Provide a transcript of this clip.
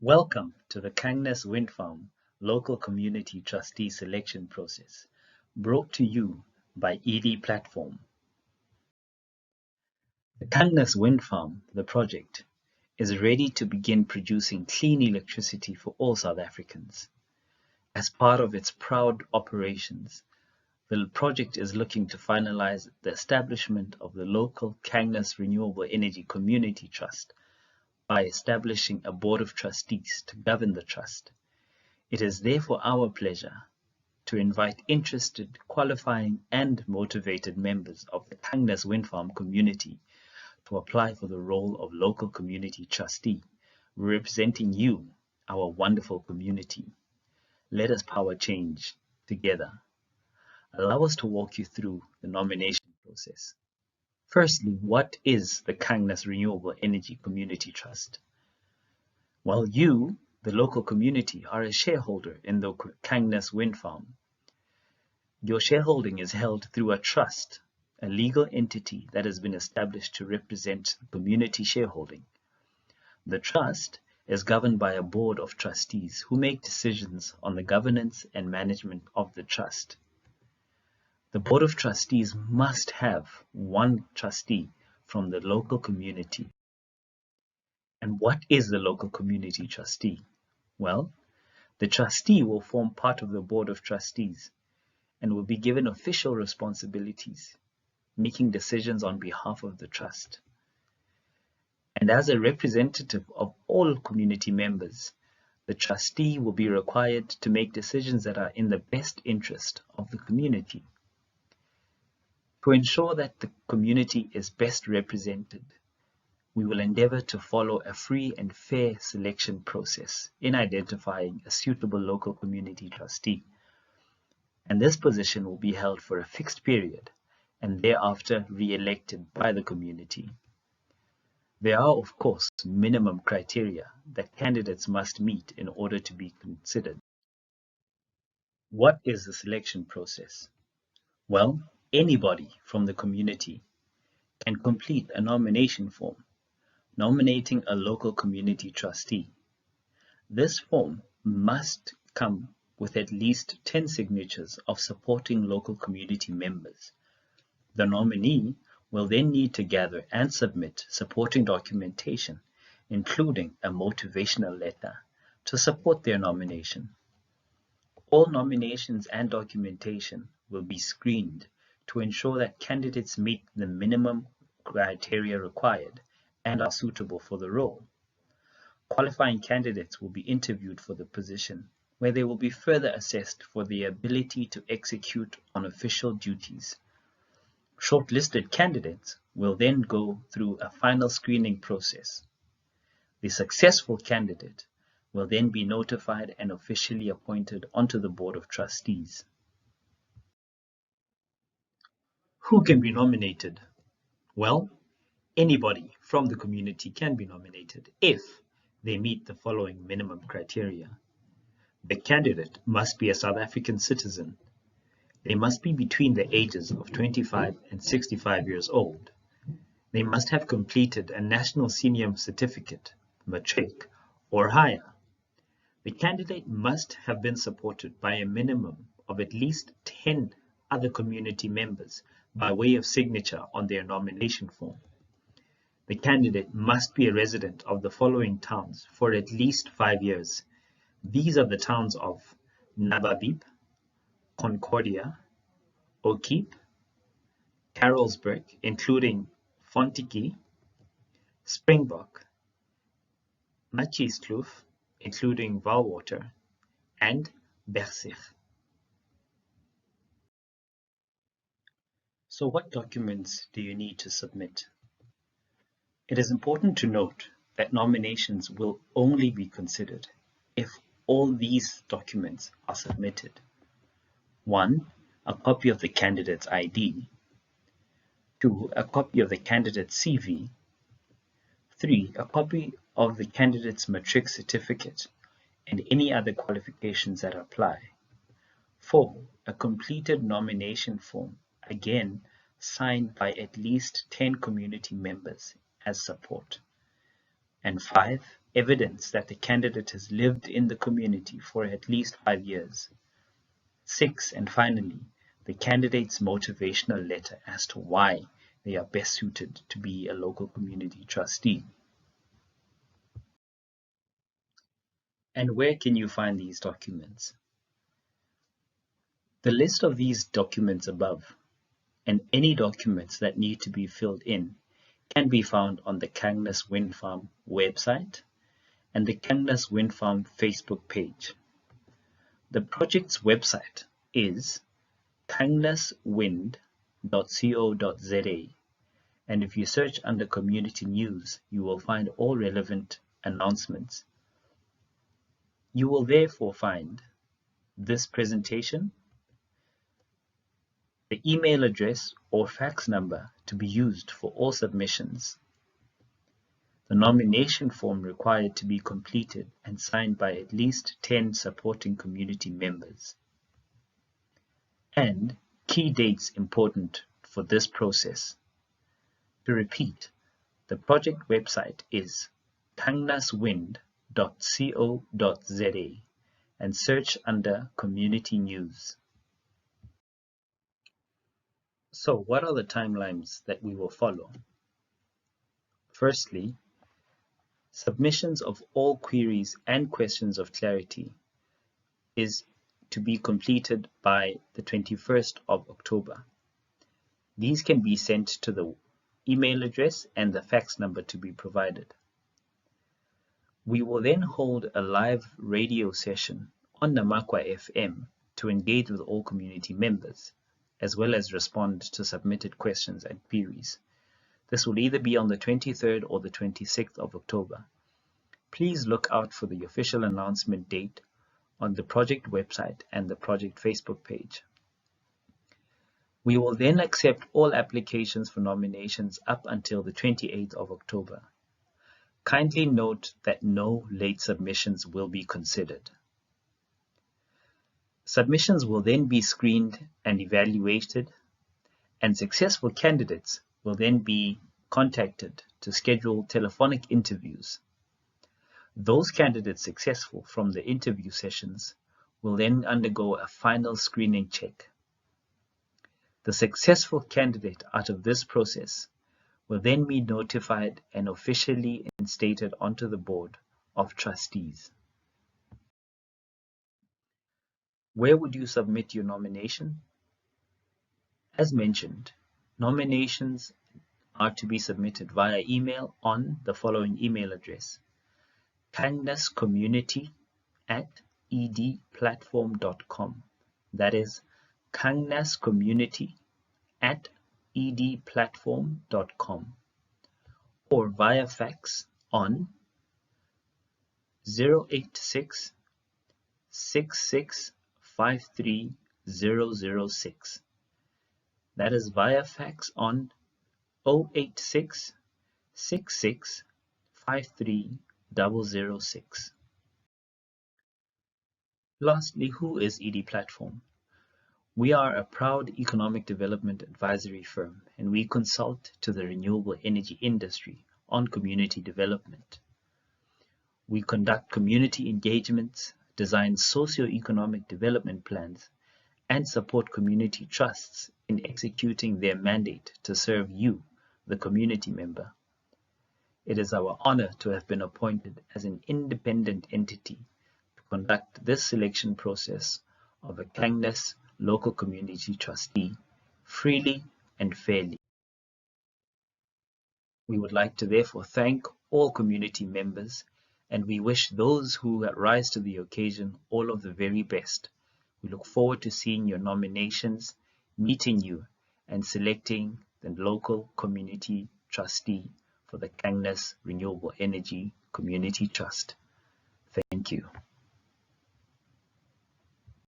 Welcome to the Kangnas Wind Farm Local Community Trustee Selection Process, brought to you by ED Platform. The Kangnas Wind Farm, the project, is ready to begin producing clean electricity for all South Africans. As part of its proud operations, the project is looking to finalize the establishment of the local Kangnas Renewable Energy Community Trust by establishing a board of trustees to govern the trust. It is therefore our pleasure to invite interested, qualifying and motivated members of the Kangnas Wind Farm community to apply for the role of local community trustee, representing you, our wonderful community. Let us power change together. Allow us to walk you through the nomination process. Firstly, what is the Kangnas Renewable Energy Community Trust? Well, you, the local community, are a shareholder in the Kangnas Wind Farm. Your shareholding is held through a trust, a legal entity that has been established to represent community shareholding. The trust is governed by a board of trustees who make decisions on the governance and management of the trust. The board of trustees must have one trustee from the local community. And what is the local community trustee? Well, the trustee will form part of the board of trustees and will be given official responsibilities, making decisions on behalf of the trust. And as a representative of all community members, the trustee will be required to make decisions that are in the best interest of the community. To ensure that the community is best represented, we will endeavor to follow a free and fair selection process in identifying a suitable local community trustee. And this position will be held for a fixed period and thereafter re-elected by the community. There are, of course, minimum criteria that candidates must meet in order to be considered. What is the selection process? Well, anybody from the community can complete a nomination form nominating a local community trustee. This form must come with at least 10 signatures of supporting local community members. The nominee will then need to gather and submit supporting documentation, including a motivational letter, to support their nomination. All nominations and documentation will be screened to ensure that candidates meet the minimum criteria required and are suitable for the role. Qualifying candidates will be interviewed for the position, where they will be further assessed for their ability to execute on official duties. Shortlisted candidates will then go through a final screening process. The successful candidate will then be notified and officially appointed onto the Board of Trustees. Who can be nominated? Well, anybody from the community can be nominated if they meet the following minimum criteria. The candidate must be a South African citizen. They must be between the ages of 25 and 65 years old. They must have completed a national senior certificate, matric, or higher. The candidate must have been supported by a minimum of at least 10 other community members by way of signature on their nomination form. The candidate must be a resident of the following towns for at least 5 years. These are the towns of Nababib, Concordia, O'Keepe, Carrollsburg, including Fontiki, Springbok, Machieskloof, including Valwater, and Bergsig. So what documents do you need to submit? It is important to note that nominations will only be considered if all these documents are submitted. 1. A copy of the candidate's ID. 2. A copy of the candidate's CV. 3. A copy of the candidate's matric certificate and any other qualifications that apply. 4. A completed nomination form, again signed by at least 10 community members as support. And 5, evidence that the candidate has lived in the community for at least 5 years. 6, and finally, the candidate's motivational letter as to why they are best suited to be a local community trustee. And where can you find these documents? The list of these documents above, and any documents that need to be filled in, can be found on the Kangnas Wind Farm website and the Kangnas Wind Farm Facebook page. The project's website is kangnaswind.co.za, and if you search under Community News, you will find all relevant announcements. You will therefore find this presentation, the email address or fax number to be used for all submissions, the nomination form required to be completed and signed by at least 10 supporting community members, and key dates important for this process. To repeat, the project website is kangnaswind.co.za and search under Community News. So what are the timelines that we will follow? Firstly, submissions of all queries and questions of clarity is to be completed by the 21st of October. These can be sent to the email address and the fax number to be provided. We will then hold a live radio session on Namakwa FM to engage with all community members, as well as respond to submitted questions and queries. This will either be on the 23rd or the 26th of October. Please look out for the official announcement date on the project website and the project Facebook page. We will then accept all applications for nominations up until the 28th of October. Kindly note that no late submissions will be considered. Submissions will then be screened and evaluated, and successful candidates will then be contacted to schedule telephonic interviews. Those candidates successful from the interview sessions will then undergo a final screening check. The successful candidate out of this process will then be notified and officially instated onto the board of trustees. Where would you submit your nomination? As mentioned, nominations are to be submitted via email on the following email address: kangnascommunity@edplatform.com. That is kangnascommunity@edplatform.com, or via fax on 086 66 53006. That is via fax on 086 66 53006. Lastly, who is ED Platform? We are a proud economic development advisory firm, and we consult to the renewable energy industry on community development. We conduct community engagements, design socio-economic development plans, and support community trusts in executing their mandate to serve you, the community member. It is our honor to have been appointed as an independent entity to conduct this selection process of a Kangnas local community trustee freely and fairly. We would like to therefore thank all community members, and we wish those who rise to the occasion all of the very best. We look forward to seeing your nominations, meeting you, and selecting the local community trustee for the Kangnas Renewable Energy Community Trust. Thank you.